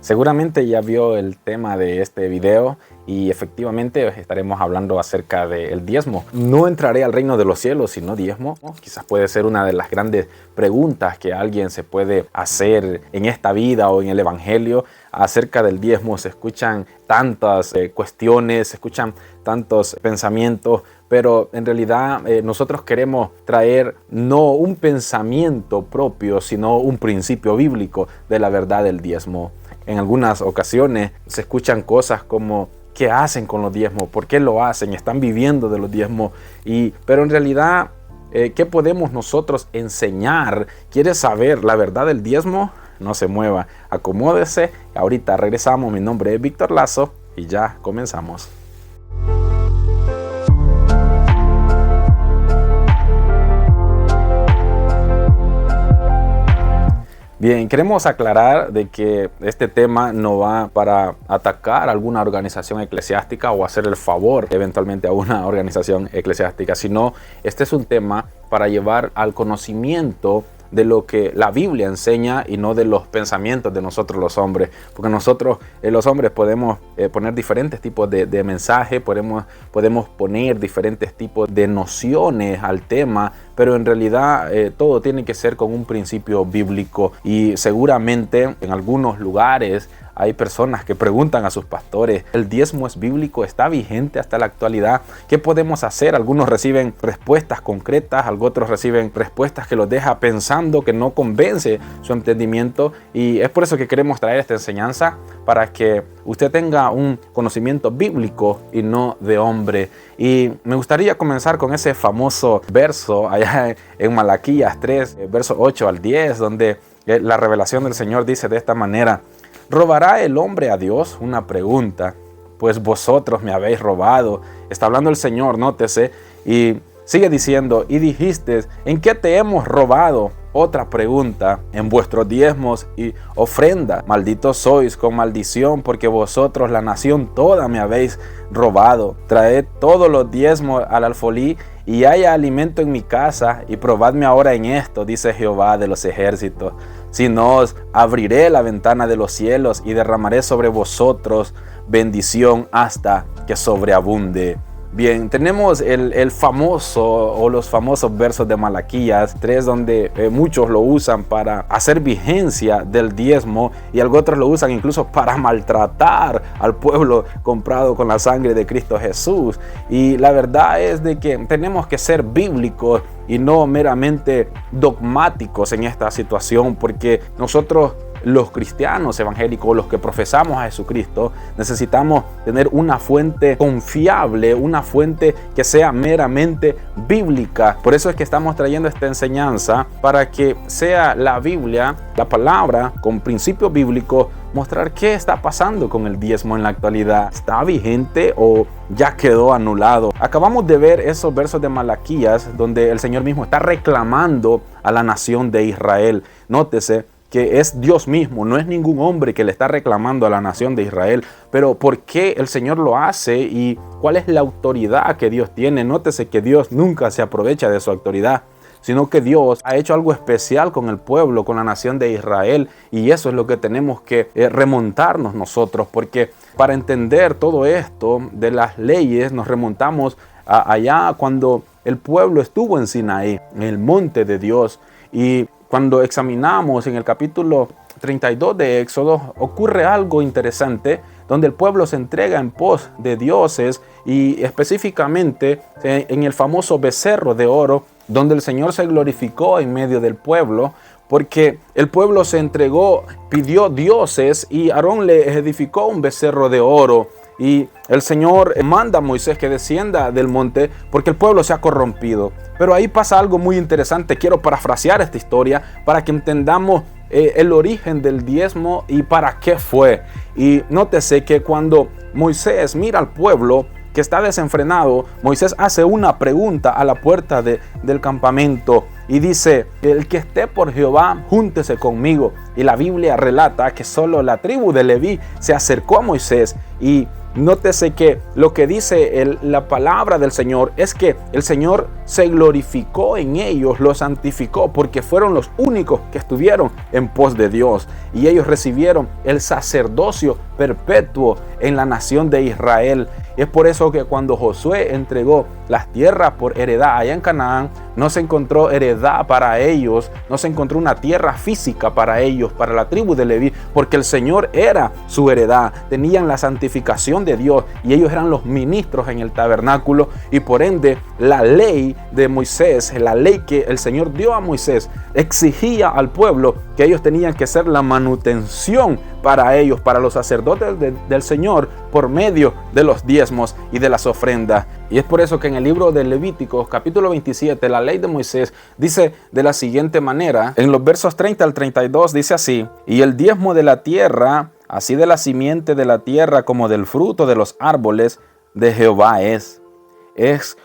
Seguramente ya vio el tema de este video y efectivamente estaremos hablando acerca del diezmo. No entraré al reino de los cielos si no diezmo. Quizás puede ser una de las grandes preguntas que alguien se puede hacer en esta vida o en el evangelio. Acerca del diezmo se escuchan tantas cuestiones, se escuchan tantos pensamientos, pero en realidad nosotros queremos traer no un pensamiento propio, sino un principio bíblico de la verdad del diezmo. En algunas ocasiones se escuchan cosas como ¿qué hacen con los diezmos? ¿Por qué lo hacen? ¿Están viviendo de los diezmos? Pero en realidad, ¿qué podemos nosotros enseñar? ¿Quieres saber la verdad del diezmo? No se mueva, acomódese. Ahorita regresamos. Mi nombre es Víctor Lazo y ya comenzamos. Bien, queremos aclarar de que este tema no va para atacar a alguna organización eclesiástica o hacer el favor eventualmente a una organización eclesiástica, sino este es un tema para llevar al conocimiento de lo que la Biblia enseña y no de los pensamientos de nosotros los hombres, porque nosotros los hombres podemos poner diferentes tipos de mensajes, podemos poner diferentes tipos de nociones al tema, pero en realidad todo tiene que ser con un principio bíblico. Y seguramente en algunos lugares hay personas que preguntan a sus pastores, ¿el diezmo es bíblico? ¿Está vigente hasta la actualidad? ¿Qué podemos hacer? Algunos reciben respuestas concretas, otros reciben respuestas que los deja pensando, que no convence su entendimiento. Y es por eso que queremos traer esta enseñanza, para que usted tenga un conocimiento bíblico y no de hombre. Y me gustaría comenzar con ese famoso verso allá en Malaquías 3, versos 8 al 10, donde la revelación del Señor dice de esta manera: ¿robará el hombre a Dios? Una pregunta, pues vosotros me habéis robado. Está hablando el Señor, nótese, y sigue diciendo: y dijiste, ¿en qué te hemos robado? Otra pregunta, en vuestros diezmos y ofrenda. Malditos sois con maldición, porque vosotros, la nación toda, me habéis robado. Traed todos los diezmos al alfolí, y haya alimento en mi casa, y probadme ahora en esto, dice Jehová de los ejércitos. Si no, os abriré la ventana de los cielos y derramaré sobre vosotros bendición hasta que sobreabunde. Bien, tenemos el famoso o los famosos versos de Malaquías 3, donde muchos lo usan para hacer vigencia del diezmo y otros lo usan incluso para maltratar al pueblo comprado con la sangre de Cristo Jesús. Y la verdad es de que tenemos que ser bíblicos y no meramente dogmáticos en esta situación, porque nosotros, los cristianos evangélicos, los que profesamos a Jesucristo, necesitamos tener una fuente confiable, una fuente que sea meramente bíblica. Por eso es que estamos trayendo esta enseñanza, para que sea la Biblia, la palabra, con principios bíblicos, mostrar qué está pasando con el diezmo en la actualidad. ¿Está vigente o ya quedó anulado? Acabamos de ver esos versos de Malaquías donde el Señor mismo está reclamando a la nación de Israel. Nótese que es Dios mismo, no es ningún hombre que le está reclamando a la nación de Israel. Pero ¿por qué el Señor lo hace y cuál es la autoridad que Dios tiene? Nótese que Dios nunca se aprovecha de su autoridad, sino que Dios ha hecho algo especial con el pueblo, con la nación de Israel, y eso es lo que tenemos que remontarnos nosotros, porque para entender todo esto de las leyes nos remontamos allá cuando el pueblo estuvo en Sinaí, en el monte de Dios. Y cuando examinamos en el capítulo 32 de Éxodo, ocurre algo interesante, donde el pueblo se entrega en pos de dioses, y específicamente en el famoso becerro de oro, donde el Señor se glorificó en medio del pueblo, porque el pueblo se entregó, pidió dioses, y Aarón le edificó un becerro de oro. Y el Señor manda a Moisés que descienda del monte porque el pueblo se ha corrompido. Pero ahí pasa algo muy interesante. Quiero parafrasear esta historia para que entendamos el origen del diezmo y para qué fue. Y nótese que cuando Moisés mira al pueblo que está desenfrenado, Moisés hace una pregunta a la puerta del campamento y dice: el que esté por Jehová, júntese conmigo. Y la Biblia relata que solo la tribu de Leví se acercó a Moisés, y nótese que lo que dice la palabra del Señor es que el Señor se glorificó en ellos, los santificó, porque fueron los únicos que estuvieron en pos de Dios. Y ellos recibieron el sacerdocio perpetuo en la nación de Israel. Y es por eso que cuando Josué entregó las tierras por heredad allá en Canaán, no se encontró heredad para ellos, no se encontró una tierra física para ellos, para la tribu de Leví, porque el Señor era su heredad. Tenían la santificación de Dios y ellos eran los ministros en el tabernáculo, y por ende la ley de Moisés, la ley que el Señor dio a Moisés, exigía al pueblo que ellos tenían que hacer la manutención para ellos, para los sacerdotes del Señor, por medio de los diezmos y de las ofrendas. Y es por eso que en el libro de Levíticos, capítulo 27, la ley de Moisés dice de la siguiente manera, en los versos 30 al 32 dice así: y el diezmo de la tierra, así de la simiente de la tierra como del fruto de los árboles, de Jehová es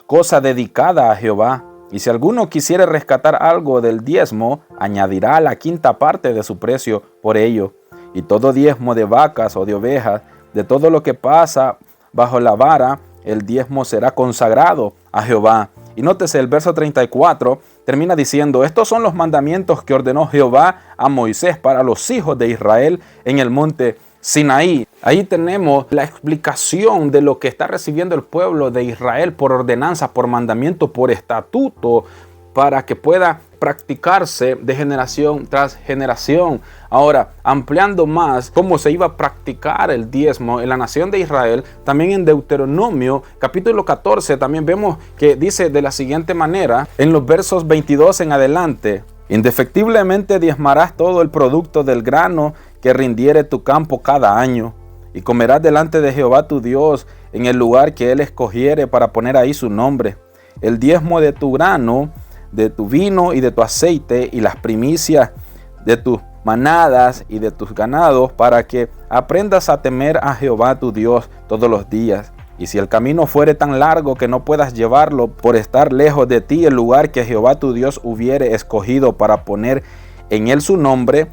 cosa dedicada a Jehová. Y si alguno quisiere rescatar algo del diezmo, añadirá la quinta parte de su precio por ello. Y todo diezmo de vacas o de ovejas, de todo lo que pasa bajo la vara, el diezmo será consagrado a Jehová. Y nótese, el verso 34 termina diciendo: estos son los mandamientos que ordenó Jehová a Moisés para los hijos de Israel en el monte Sinaí. Ahí tenemos la explicación de lo que está recibiendo el pueblo de Israel por ordenanza, por mandamiento, por estatuto, para que pueda practicarse de generación tras generación. Ahora, ampliando más cómo se iba a practicar el diezmo en la nación de Israel, también en Deuteronomio capítulo 14 también vemos que dice de la siguiente manera, en los versos 22 en adelante: indefectiblemente diezmarás todo el producto del grano que rindiere tu campo cada año, y comerás delante de Jehová tu Dios en el lugar que él escogiere para poner ahí su nombre. El diezmo de tu grano, de tu vino y de tu aceite, y las primicias de tus manadas y de tus ganados, para que aprendas a temer a Jehová tu Dios todos los días. Y si el camino fuere tan largo que no puedas llevarlo por estar lejos de ti el lugar que Jehová tu Dios hubiere escogido para poner en él su nombre,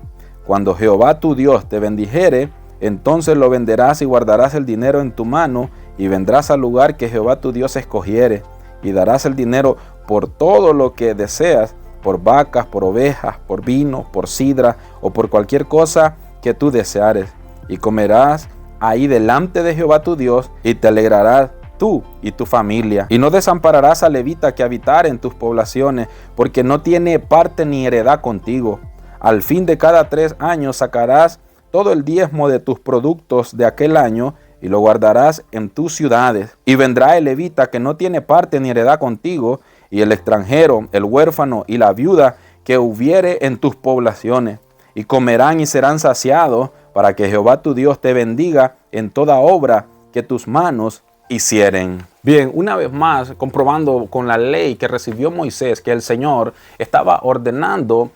cuando Jehová tu Dios te bendijere, entonces lo venderás y guardarás el dinero en tu mano, y vendrás al lugar que Jehová tu Dios escogiere, y darás el dinero por todo lo que deseas, por vacas, por ovejas, por vino, por sidra o por cualquier cosa que tú deseares. Y comerás ahí delante de Jehová tu Dios, y te alegrarás tú y tu familia. Y no desampararás al levita que habitar en tus poblaciones, porque no tiene parte ni heredad contigo. Al fin de cada 3 años sacarás todo el diezmo de tus productos de aquel año, y lo guardarás en tus ciudades. Y vendrá el levita que no tiene parte ni heredad contigo, y el extranjero, el huérfano y la viuda que hubiere en tus poblaciones, y comerán y serán saciados, para que Jehová tu Dios te bendiga en toda obra que tus manos hicieren. Bien, una vez más, comprobando con la ley que recibió Moisés, que el Señor estaba ordenando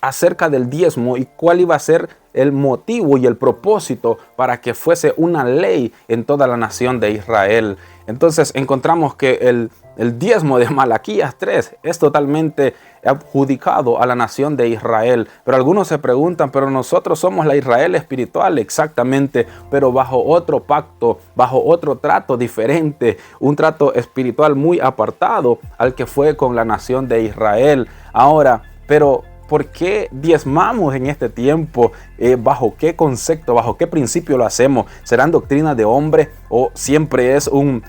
acerca del diezmo y cuál iba a ser el motivo y el propósito para que fuese una ley en toda la nación de Israel. Entonces encontramos que el diezmo de Malaquías 3 es totalmente adjudicado a la nación de Israel. Pero algunos se preguntan, pero nosotros somos la Israel espiritual, exactamente, pero bajo otro pacto, bajo otro trato diferente, un trato espiritual muy apartado al que fue con la nación de Israel. Ahora, pero ¿por qué diezmamos en este tiempo? ¿Bajo qué concepto, bajo qué principio lo hacemos? ¿Serán doctrinas de hombre o siempre es un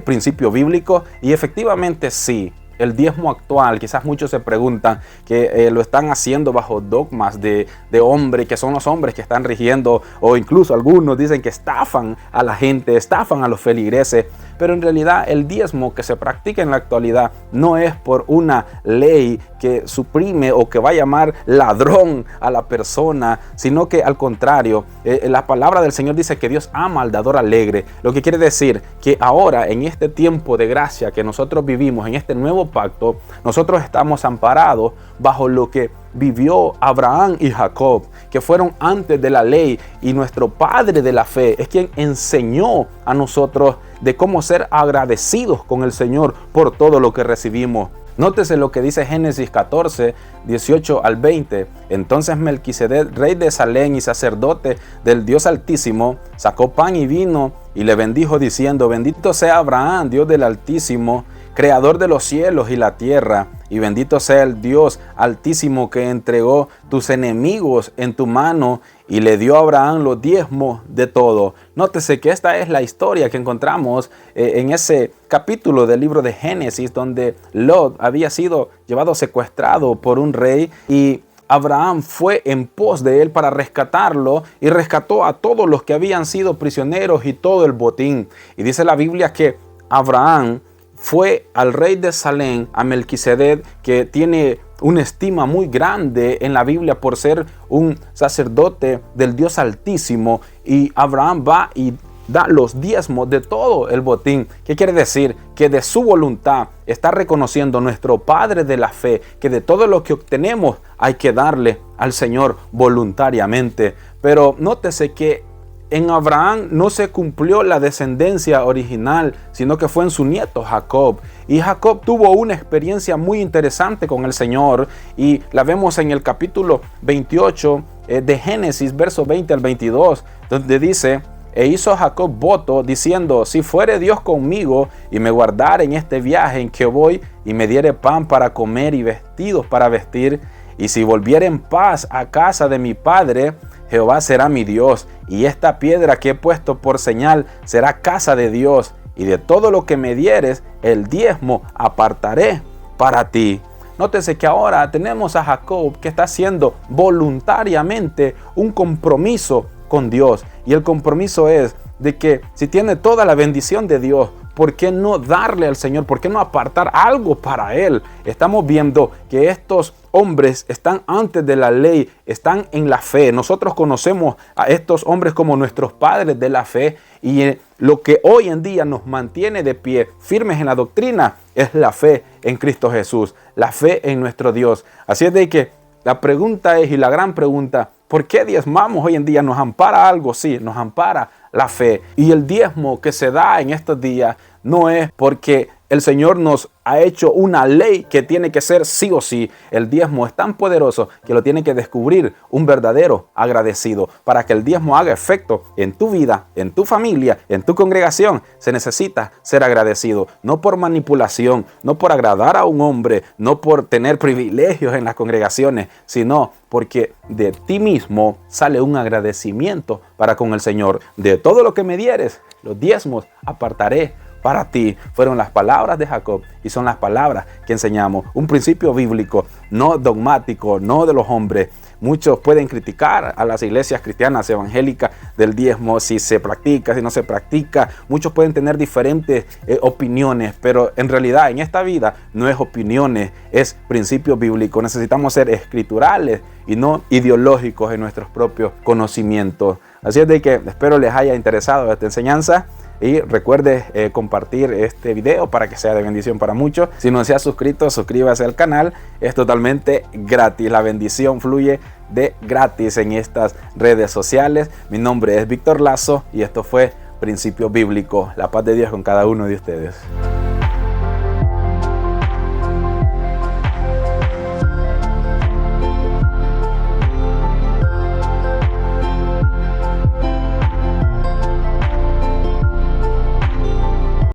principio bíblico? Y efectivamente sí. El diezmo actual, quizás muchos se preguntan que lo están haciendo bajo dogmas de hombre, que son los hombres que están rigiendo, o incluso algunos dicen que estafan a la gente, estafan a los feligreses. Pero en realidad el diezmo que se practica en la actualidad no es por una ley que suprime o que va a llamar ladrón a la persona, sino que al contrario, la palabra del Señor dice que Dios ama al dador alegre, lo que quiere decir que ahora en este tiempo de gracia que nosotros vivimos, en este nuevo pacto, nosotros estamos amparados bajo lo que vivió Abraham y Jacob, que fueron antes de la ley, y nuestro padre de la fe es quien enseñó a nosotros de cómo ser agradecidos con el Señor por todo lo que recibimos. Nótese lo que dice Génesis 14, 18 al 20. Entonces Melquisedec, rey de Salem y sacerdote del Dios Altísimo, sacó pan y vino y le bendijo diciendo: bendito sea Abraham, Dios del Altísimo, creador de los cielos y la tierra, y bendito sea el Dios Altísimo que entregó tus enemigos en tu mano y le dio a Abraham los diezmos de todo. Nótese que esta es la historia que encontramos en ese capítulo del libro de Génesis, donde Lot había sido llevado secuestrado por un rey y Abraham fue en pos de él para rescatarlo y rescató a todos los que habían sido prisioneros y todo el botín. Y dice la Biblia que Abraham fue al rey de Salem, a Melquisedec, que tiene una estima muy grande en la Biblia por ser un sacerdote del Dios Altísimo, y Abraham va y da los diezmos de todo el botín. ¿Qué quiere decir? Que de su voluntad está reconociendo nuestro Padre de la fe que de todo lo que obtenemos hay que darle al Señor voluntariamente. Pero nótese que en Abraham no se cumplió la descendencia original, sino que fue en su nieto Jacob. Y Jacob tuvo una experiencia muy interesante con el Señor, y la vemos en el capítulo 28 de Génesis, verso 20 al 22, donde dice: e hizo Jacob voto diciendo: si fuere Dios conmigo y me guardare en este viaje en que voy, y me diere pan para comer y vestidos para vestir, y si volviere en paz a casa de mi padre, Jehová será mi Dios, y esta piedra que he puesto por señal será casa de Dios, y de todo lo que me dieres, el diezmo apartaré para ti. Nótese que ahora tenemos a Jacob que está haciendo voluntariamente un compromiso con Dios, y el compromiso es de que si tiene toda la bendición de Dios, ¿por qué no darle al Señor? ¿Por qué no apartar algo para Él? Estamos viendo que estos hombres están antes de la ley, están en la fe. Nosotros conocemos a estos hombres como nuestros padres de la fe, y lo que hoy en día nos mantiene de pie, firmes en la doctrina, es la fe en Cristo Jesús, la fe en nuestro Dios. Así es de que la pregunta es, y la gran pregunta: ¿por qué diezmamos hoy en día? ¿Nos ampara algo? Sí, nos ampara la fe. Y el diezmo que se da en estos días no es porque el Señor nos ha hecho una ley que tiene que ser sí o sí. El diezmo es tan poderoso que lo tiene que descubrir un verdadero agradecido. Para que el diezmo haga efecto en tu vida, en tu familia, en tu congregación, se necesita ser agradecido. No por manipulación, no por agradar a un hombre, no por tener privilegios en las congregaciones, sino porque de ti mismo sale un agradecimiento para con el Señor. De todo lo que me dieres, los diezmos apartaré para ti. Fueron las palabras de Jacob y son las palabras que enseñamos. Un principio bíblico, no dogmático, no de los hombres. Muchos pueden criticar a las iglesias cristianas evangélicas del diezmo, si se practica, si no se practica. Muchos pueden tener diferentes opiniones, pero en realidad en esta vida no es opiniones, es principio bíblico. Necesitamos ser escriturales y no ideológicos en nuestros propios conocimientos. Así es de que espero les haya interesado esta enseñanza. Y recuerde compartir este video para que sea de bendición para muchos. Si no se ha suscrito, suscríbase al canal. Es totalmente gratis. La bendición fluye de gratis en estas redes sociales. Mi nombre es Víctor Lazo y esto fue Principio Bíblico. La paz de Dios con cada uno de ustedes.